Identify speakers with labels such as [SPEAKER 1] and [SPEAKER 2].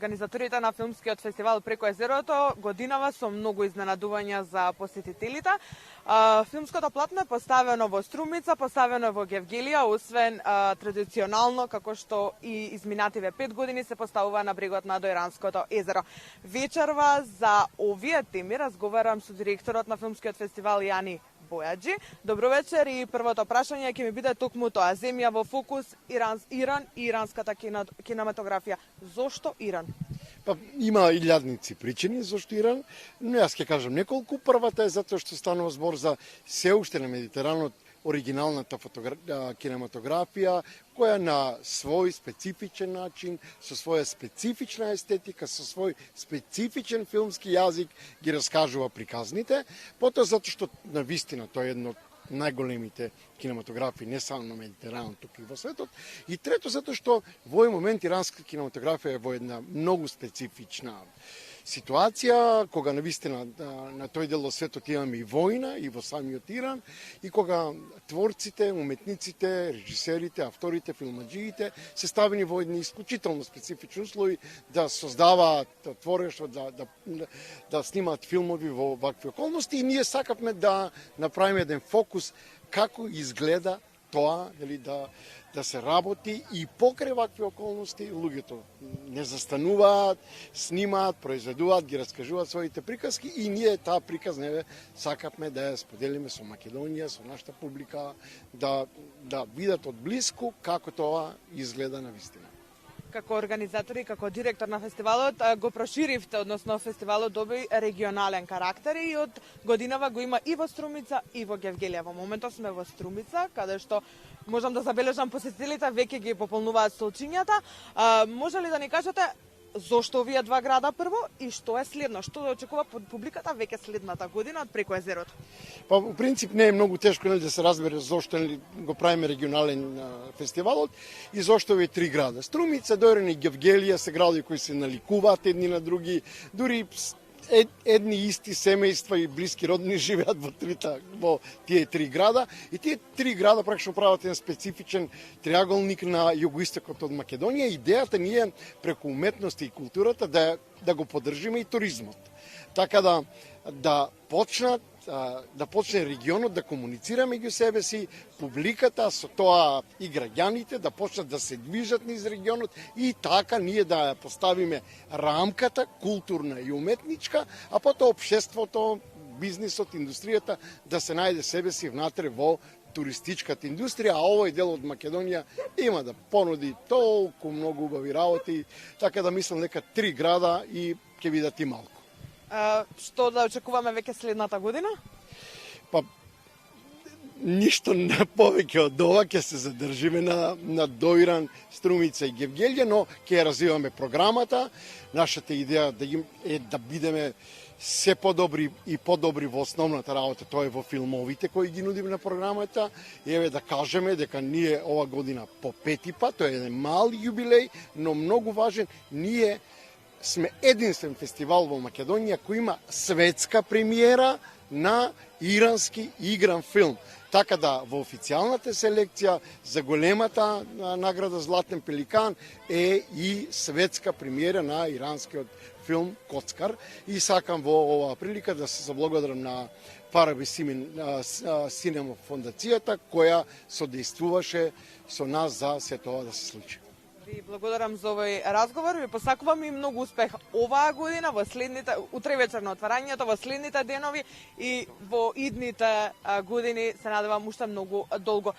[SPEAKER 1] организаторите на филмскиот фестивал Преко езерото годинава со многу изненадувања за посетителите. Филмското платно е поставено во Струмица, поставено во Гевгелија, освен традиционално, како што и изминативе 5 години се поставува на брегот на Дојранското езеро. Вечерва за овие теми разговарам со директорот на филмскиот фестивал Јани Бојаджи. Добро вечер и првото прашање ќе ми биде токму тоа. Земја во фокус Иран и иранската кинематографија. Зошто Иран?
[SPEAKER 2] Па има илјадници причини зошто Иран, но јас ќе кажам неколку. Првата е затоа што станува збор за се уште на Медитеранот оригиналната кинематографија, која на свој специфичен начин, со своја специфична естетика, со свој специфичен филмски јазик ги раскажува приказните, потоа затоа што навистина тоа е едно од најголемите кинематографии не само на Медитеранот, туку и во светот. И трето затоа што во овој момент иранска кинематографија е во една многу специфична ситуација, кога навистина на тој дел од светот имаме и војна и во самиот Иран, и кога творците, уметниците, режисерите, авторите, филмаџиите се ставени во едни исклучително специфични услови да создаваат творештво, да снимаат филмови во вакви околности, и ние сакавме да направиме еден фокус како изгледа тоа, да се работи и покрај вакви околности луѓето не застануваат, снимаат, произведуваат, ги раскажуваат своите приказки, и ние таа приказна сакавме да ја споделиме со Македонија, со нашата публика, да видат од блиску како тоа изгледа навистина.
[SPEAKER 1] Како организатор и како директор на фестивалот го проширивте, односно фестивалот доби регионален карактер и од годинава го има и во Струмица и во Гевгелија. Во моментот сме во Струмица, каде што можам да забележам посетителите веќе ги пополнуваат столчињата. Може ли да ни кажете зошто овие два града прво и што е следно? Што да очекува публиката веќе следната година од Преко езерото?
[SPEAKER 2] Па, во принцип, не е многу тешко да се разбере зошто го правиме регионален фестивалот и зошто овие три града. Струмица, Дојран и Гевгелија се градови кои се наликуваат едни на други, дури едни исти семејства и блиски родни живеат во тие три града, и тие три града практично прават еден специфичен триаголник на југоистокот од Македонија. Идејата ни е преку уметноста и културата да го поддржиме и туризмот. Така да почне регионот да комуницира меѓу себе си, публиката, со тоа и граѓаните да почнат да се движат низ регионот, и така ние да поставиме рамката културна и уметничка, а потоа општеството, бизнисот, индустријата да се најде себе си внатре во туристичката индустрија, а овој дел од Македонија има да понуди толку многу убави работи, така да мислам дека три града и ќе видат и малку.
[SPEAKER 1] Што да очекуваме веќе следната година?
[SPEAKER 2] Па, ништо повеќе од ова, ќе се задржиме на Дојран, Струмица и Гевгелија, но ќе развиваме програмата. Нашата идеја е да бидеме се подобри и подобри во основната работа, тоа е во филмовите кои ги нудиме на програмата. И еве да кажеме дека ние ова година по пети пат, тоа е еден мал јубилеј, но многу важен, ние сме единствен фестивал во Македонија кој има светска премиера на ирански игран филм. Така да во официјалната селекција за големата награда Златен пеликан е и светска премиера на иранскиот филм Коцкар. И сакам во оваа прилика да се заблагодарам на Фараби Синема фондацијата која содействуваше со нас за се тоа да се случи.
[SPEAKER 1] Ви благодарам за овој разговор, ви посакувам и многу успех оваа година, во следните, утре вечер на отварањето, во следните денови и во идните години се надевам уште многу долго.